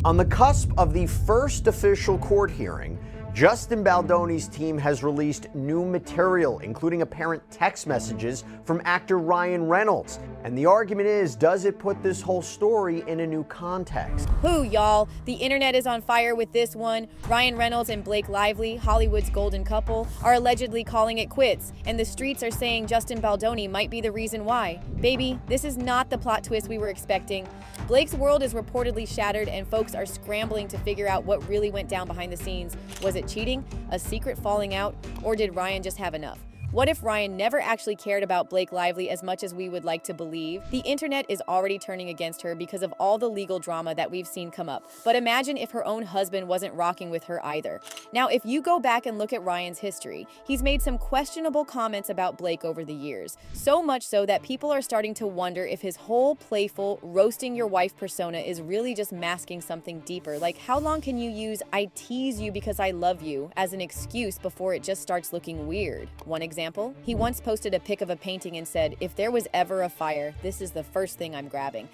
On the cusp of the first official court hearing, Justin Baldoni's team has released new material, including apparent text messages from actor Ryan Reynolds. And the argument is, does it put this whole story in a new context? Whoo, y'all. The internet is on fire with this one. Ryan Reynolds and Blake Lively, Hollywood's golden couple, are allegedly calling it quits, and the streets are saying Justin Baldoni might be the reason why. Baby, this is not the plot twist we were expecting. Blake's world is reportedly shattered, and folks are scrambling to figure out what really went down behind the scenes. Was it cheating, a secret falling out, or did Ryan just have enough? What if Ryan never actually cared about Blake Lively as much as we would like to believe? The internet is already turning against her because of all the legal drama that we've seen come up. But imagine if her own husband wasn't rocking with her either. Now, if you go back and look at Ryan's history, he's made some questionable comments about Blake over the years. So much so that people are starting to wonder if his whole playful, roasting your wife persona is really just masking something deeper. Like, how long can you use "I tease you because I love you" as an excuse before it just starts looking weird? One example, he once posted a pic of a painting and said, "If there was ever a fire, this is the first thing I'm grabbing.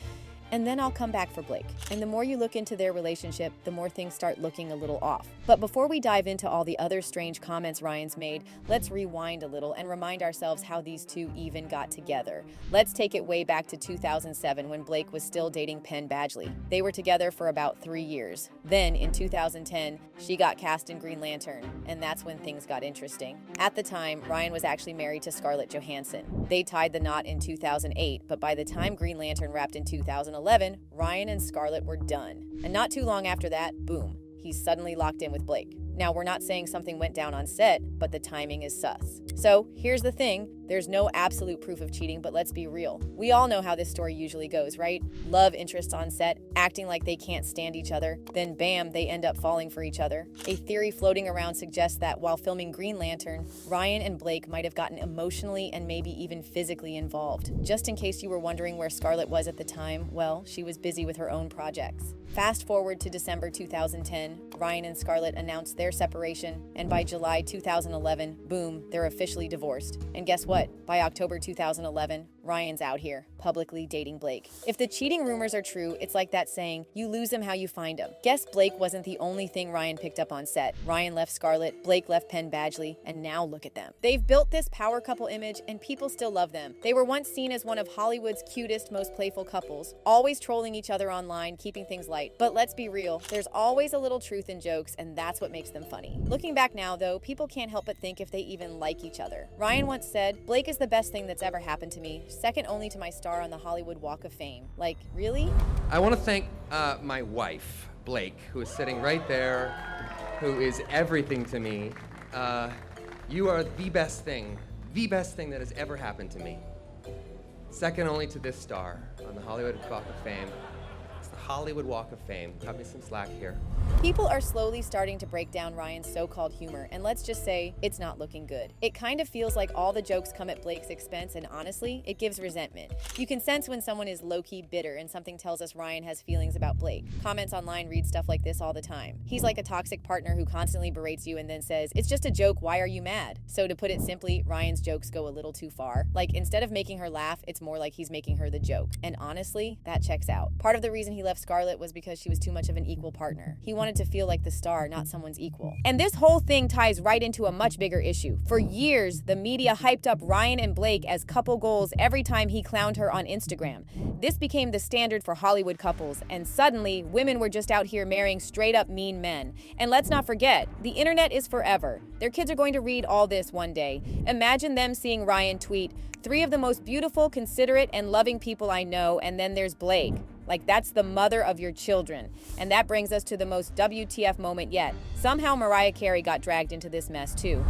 And then I'll come back for Blake." And the more you look into their relationship, the more things start looking a little off. But before we dive into all the other strange comments Ryan's made, let's rewind a little and remind ourselves how these two even got together. Let's take it way back to 2007 when Blake was still dating Penn Badgley. They were together for about 3 years. Then, in 2010, she got cast in Green Lantern, and that's when things got interesting. At the time, Ryan was actually married to Scarlett Johansson. They tied the knot in 2008, but by the time Green Lantern wrapped in 2011, Ryan and Scarlett were done. And not too long after that, boom, he's suddenly locked in with Blake. Now, we're not saying something went down on set, but the timing is sus. So, here's the thing. There's no absolute proof of cheating, but let's be real. We all know how this story usually goes, right? Love interests on set, acting like they can't stand each other, then bam, they end up falling for each other. A theory floating around suggests that while filming Green Lantern, Ryan and Blake might have gotten emotionally and maybe even physically involved. Just in case you were wondering where Scarlett was at the time, well, she was busy with her own projects. Fast forward to December 2010, Ryan and Scarlett announced their separation, and by July 2011, boom, they're officially divorced. And guess what? By October 2011, Ryan's out here, publicly dating Blake. If the cheating rumors are true, it's like that saying, you lose them how you find them. Guess Blake wasn't the only thing Ryan picked up on set. Ryan left Scarlett, Blake left Penn Badgley, and now look at them. They've built this power couple image, and people still love them. They were once seen as one of Hollywood's cutest, most playful couples, always trolling each other online, keeping things light. But let's be real, there's always a little truth in jokes, and that's what makes them funny. Looking back now, though, people can't help but think if they even like each other. Ryan once said, "Blake is the best thing that's ever happened to me, second only to my star on the Hollywood Walk of Fame." Like, really? I want to thank my wife, Blake, who is sitting right there, who is everything to me. You are the best thing that has ever happened to me. Second only to this star on the Hollywood Walk of Fame. It's the Hollywood Walk of Fame. Cut me some slack here. People are slowly starting to break down Ryan's so-called humor, and let's just say, it's not looking good. It kind of feels like all the jokes come at Blake's expense, and honestly, it gives resentment. You can sense when someone is low-key bitter and something tells us Ryan has feelings about Blake. Comments online read stuff like this all the time. He's like a toxic partner who constantly berates you and then says, "It's just a joke, why are you mad?" So to put it simply, Ryan's jokes go a little too far. Like, instead of making her laugh, it's more like he's making her the joke. And honestly, that checks out. Part of the reason he left Scarlett was because she was too much of an equal partner. He wanted to feel like the star, not someone's equal. And this whole thing ties right into a much bigger issue. For years, the media hyped up Ryan and Blake as couple goals every time he clowned her on Instagram. This became the standard for Hollywood couples, and suddenly, women were just out here marrying straight up mean men. And let's not forget, the internet is forever. Their kids are going to read all this one day. Imagine them seeing Ryan tweet, "3 of the most beautiful, considerate, and loving people I know, and then there's Blake." Like, that's the mother of your children. And that brings us to the most WTF moment yet. Somehow Mariah Carey got dragged into this mess too.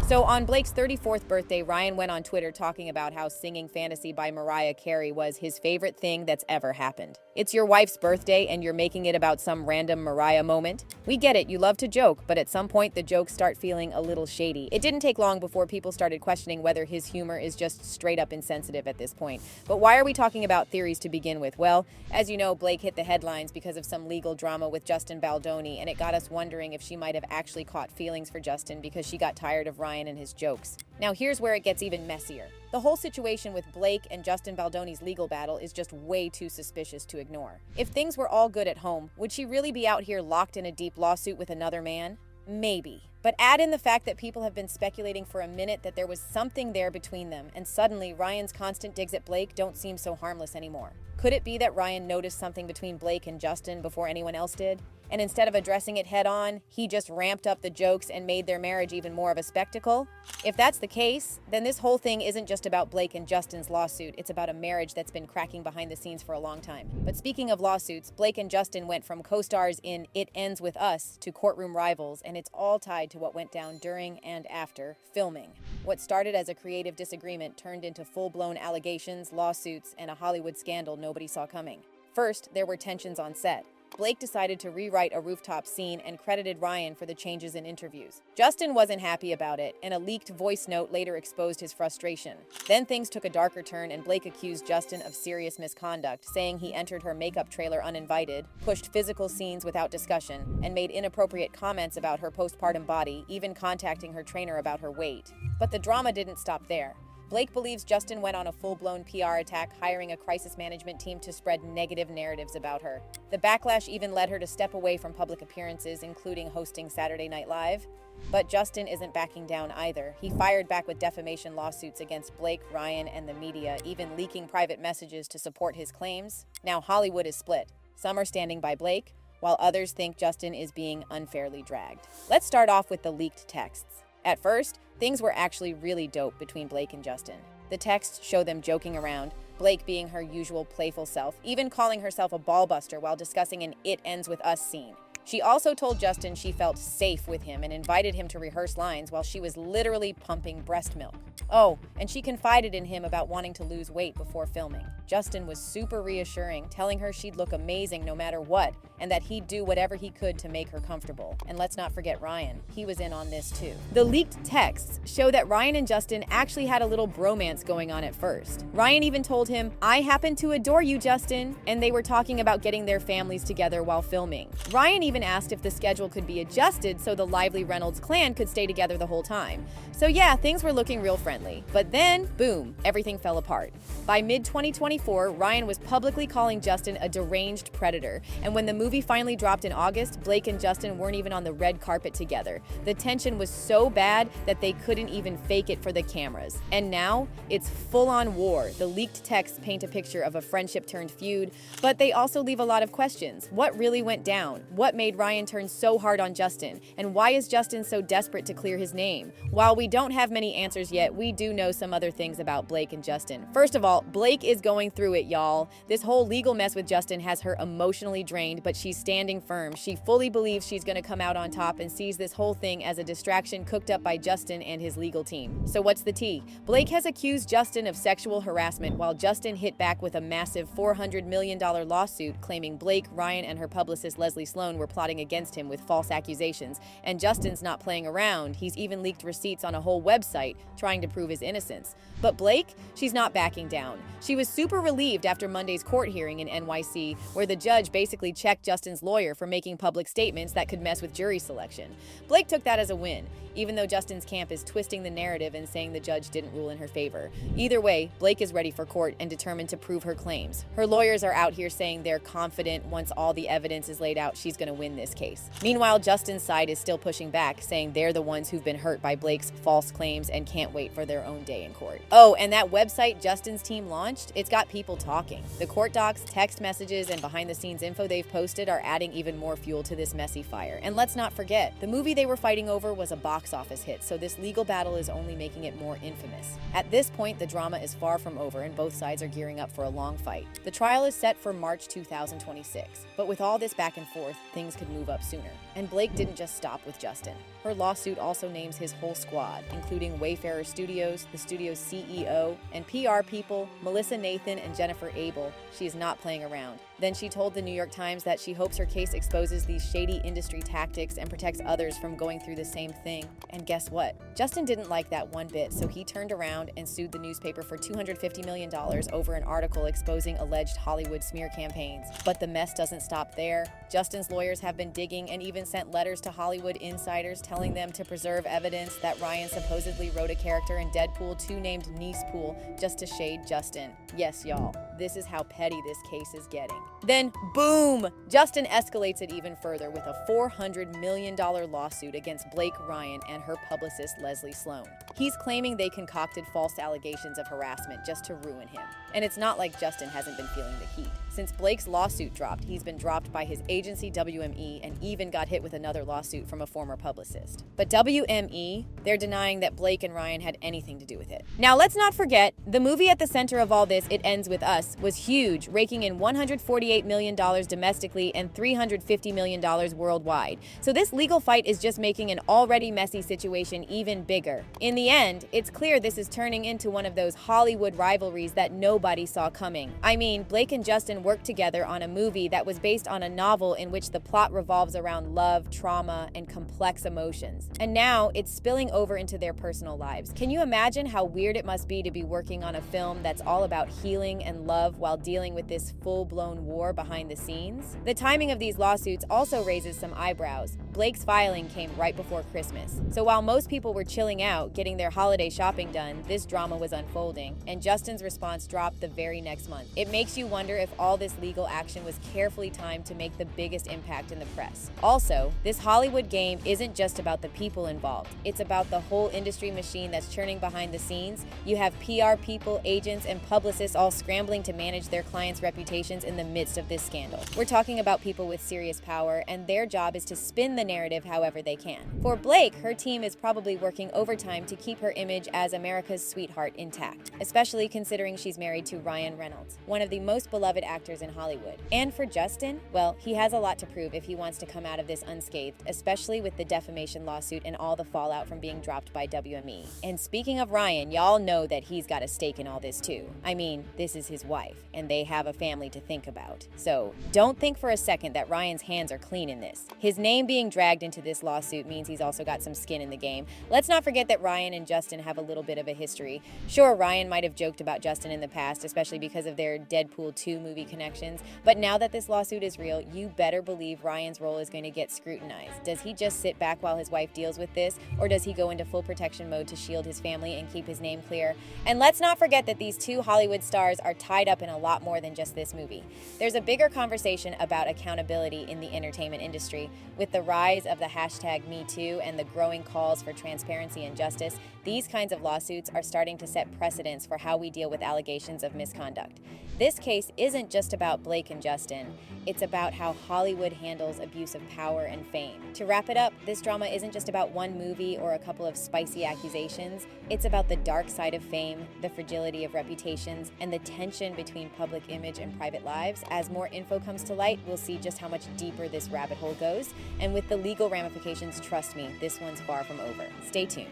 So on Blake's 34th birthday, Ryan went on Twitter talking about how singing Fantasy by Mariah Carey was his favorite thing that's ever happened. It's your wife's birthday and you're making it about some random Mariah moment? We get it, you love to joke, but at some point the jokes start feeling a little shady. It didn't take long before people started questioning whether his humor is just straight up insensitive at this point. But why are we talking about theories to begin with? Well, as you know, Blake hit the headlines because of some legal drama with Justin Baldoni, and it got us wondering if she might have actually caught feelings for Justin because she got tired of Ryan and his jokes. Now here's where it gets even messier. The whole situation with Blake and Justin Baldoni's legal battle is just way too suspicious to ignore. If things were all good at home, would she really be out here locked in a deep lawsuit with another man? Maybe. But add in the fact that people have been speculating for a minute that there was something there between them, and suddenly Ryan's constant digs at Blake don't seem so harmless anymore. Could it be that Ryan noticed something between Blake and Justin before anyone else did? And instead of addressing it head on, he just ramped up the jokes and made their marriage even more of a spectacle? If that's the case, then this whole thing isn't just about Blake and Justin's lawsuit, it's about a marriage that's been cracking behind the scenes for a long time. But speaking of lawsuits, Blake and Justin went from co-stars in It Ends With Us to courtroom rivals, and it's all tied to what went down during and after filming. What started as a creative disagreement turned into full-blown allegations, lawsuits, and a Hollywood scandal nobody saw coming. First, there were tensions on set. Blake decided to rewrite a rooftop scene and credited Ryan for the changes in interviews. Justin wasn't happy about it, and a leaked voice note later exposed his frustration. Then things took a darker turn, and Blake accused Justin of serious misconduct, saying he entered her makeup trailer uninvited, pushed physical scenes without discussion, and made inappropriate comments about her postpartum body, even contacting her trainer about her weight. But the drama didn't stop there. Blake believes Justin went on a full-blown PR attack, hiring a crisis management team to spread negative narratives about her. The backlash even led her to step away from public appearances, including hosting Saturday Night Live. But Justin isn't backing down either. He fired back with defamation lawsuits against Blake, Ryan, and the media, even leaking private messages to support his claims. Now Hollywood is split. Some are standing by Blake, while others think Justin is being unfairly dragged. Let's start off with the leaked texts. At first, things were actually really dope between Blake and Justin. The texts show them joking around, Blake being her usual playful self, even calling herself a ballbuster while discussing an It Ends With Us scene. She also told Justin she felt safe with him and invited him to rehearse lines while she was literally pumping breast milk. Oh, and she confided in him about wanting to lose weight before filming. Justin was super reassuring, telling her she'd look amazing no matter what, and that he'd do whatever he could to make her comfortable. And let's not forget Ryan. He was in on this too. The leaked texts show that Ryan and Justin actually had a little bromance going on at first. Ryan even told him, "I happen to adore you, Justin," and they were talking about getting their families together while filming. Ryan even asked if the schedule could be adjusted so the Lively Reynolds clan could stay together the whole time. So yeah, things were looking real friendly. But then, boom, everything fell apart. By mid-2024, Ryan was publicly calling Justin a deranged predator. And when the movie finally dropped in August, Blake and Justin weren't even on the red carpet together. The tension was so bad that they couldn't even fake it for the cameras. And now, it's full-on war. The leaked texts paint a picture of a friendship turned feud, but they also leave a lot of questions. What really went down? What made Ryan turn so hard on Justin? And why is Justin so desperate to clear his name? While we don't have many answers yet, we do know some other things about Blake and Justin. First of all, Blake is going through it, y'all. This whole legal mess with Justin has her emotionally drained, but she's standing firm. She fully believes she's gonna come out on top and sees this whole thing as a distraction cooked up by Justin and his legal team. So what's the tea? Blake has accused Justin of sexual harassment, while Justin hit back with a massive $400 million lawsuit claiming Blake, Ryan, and her publicist Leslie Sloan were plotting against him with false accusations. And Justin's not playing around. He's even leaked receipts on a whole website trying to prove his innocence. But Blake, she's not backing down. She was super relieved after Monday's court hearing in NYC, where the judge basically checked Justin's lawyer for making public statements that could mess with jury selection. Blake took that as a win, even though Justin's camp is twisting the narrative and saying the judge didn't rule in her favor. Either way, Blake is ready for court and determined to prove her claims. Her lawyers are out here saying they're confident once all the evidence is laid out, she's going to win this case. Meanwhile, Justin's side is still pushing back, saying they're the ones who've been hurt by Blake's false claims and can't wait for their own day in court. Oh, and that website Justin's team launched, it's got people talking. The court docs, text messages, and behind-the-scenes info they've posted are adding even more fuel to this messy fire. And let's not forget, the movie they were fighting over was a box office hit, so this legal battle is only making it more infamous. At this point, the drama is far from over and both sides are gearing up for a long fight. The trial is set for March 2026, but with all this back and forth, things things could move up sooner. And Blake didn't just stop with Justin. Her lawsuit also names his whole squad, including Wayfarer Studios, the studio's CEO, and PR people, Melissa Nathan and Jennifer Abel. She is not playing around. Then she told the New York Times that she hopes her case exposes these shady industry tactics and protects others from going through the same thing. And guess what? Justin didn't like that one bit, so he turned around and sued the newspaper for $250 million over an article exposing alleged Hollywood smear campaigns. But the mess doesn't stop there. Justin's lawyers have been digging and even sent letters to Hollywood insiders telling them to preserve evidence that Ryan supposedly wrote a character in Deadpool 2 named Niecepool just to shade Justin. Yes, y'all, this is how petty this case is getting. Then, boom! Justin escalates it even further with a $400 million lawsuit against Blake Ryan and her publicist Leslie Sloan. He's claiming they concocted false allegations of harassment just to ruin him. And it's not like Justin hasn't been feeling the heat. Since Blake's lawsuit dropped, he's been dropped by his agency WME and even got hit with another lawsuit from a former publicist. But WME, they're denying that Blake and Ryan had anything to do with it. Now let's not forget, the movie at the center of all this, It Ends With Us, was huge, raking in $148 million domestically and $350 million worldwide. So this legal fight is just making an already messy situation even bigger. In the end, it's clear this is turning into one of those Hollywood rivalries that nobody saw coming. I mean, Blake and Justin worked together on a movie that was based on a novel in which the plot revolves around love, trauma, and complex emotions. And now it's spilling over into their personal lives. Can you imagine how weird it must be to be working on a film that's all about healing and love while dealing with this full-blown war behind the scenes? The timing of these lawsuits also raises some eyebrows. Blake's filing came right before Christmas. So while most people were chilling out, getting their holiday shopping done, this drama was unfolding, and Justin's response dropped the very next month. It makes you wonder if all this legal action was carefully timed to make the biggest impact in the press. Also, this Hollywood game isn't just about the people involved. It's about the whole industry machine that's churning behind the scenes. You have PR people, agents, and publicists all scrambling to manage their clients' reputations in the midst of this scandal. We're talking about people with serious power, and their job is to spin the narrative however they can. For Blake, her team is probably working overtime to keep her image as America's sweetheart intact, especially considering she's married to Ryan Reynolds, one of the most beloved actors in Hollywood. And for Justin, well, he has a lot to prove if he wants to come out of this unscathed, especially with the defamation lawsuit and all the fallout from being dropped by WME. And speaking of Ryan, y'all know that he's got a stake in all this too. I mean, this is his wife, and they have a family to think about. So don't think for a second that Ryan's hands are clean in this. His name being dragged into this lawsuit means he's also got some skin in the game. Let's not forget that Ryan and Justin have a little bit of a history. Sure, Ryan might have joked about Justin in the past, especially because of their Deadpool 2 movie connections, but now that this lawsuit is real, you better believe Ryan's role is going to get scrutinized. Does he just sit back while his wife deals with this, or does he go into full protection mode to shield his family and keep his name clear? And let's not forget that these two Hollywood stars are tied up in a lot more than just this movie. There's a bigger conversation about accountability in the entertainment industry. With the rise of the hashtag #MeToo and the growing calls for transparency and justice, these kinds of lawsuits are starting to set precedents for how we deal with allegations of misconduct. This case isn't just about Blake and Justin. It's about how Hollywood handles abuse of power and fame. To wrap it up, this drama isn't just about one movie or a couple of spicy accusations. It's about the dark side of fame, the fragility of reputations, and the tension between public image and private lives. As more info comes to light, we'll see just how much deeper this rabbit hole goes. And with the legal ramifications, trust me, this one's far from over. Stay tuned.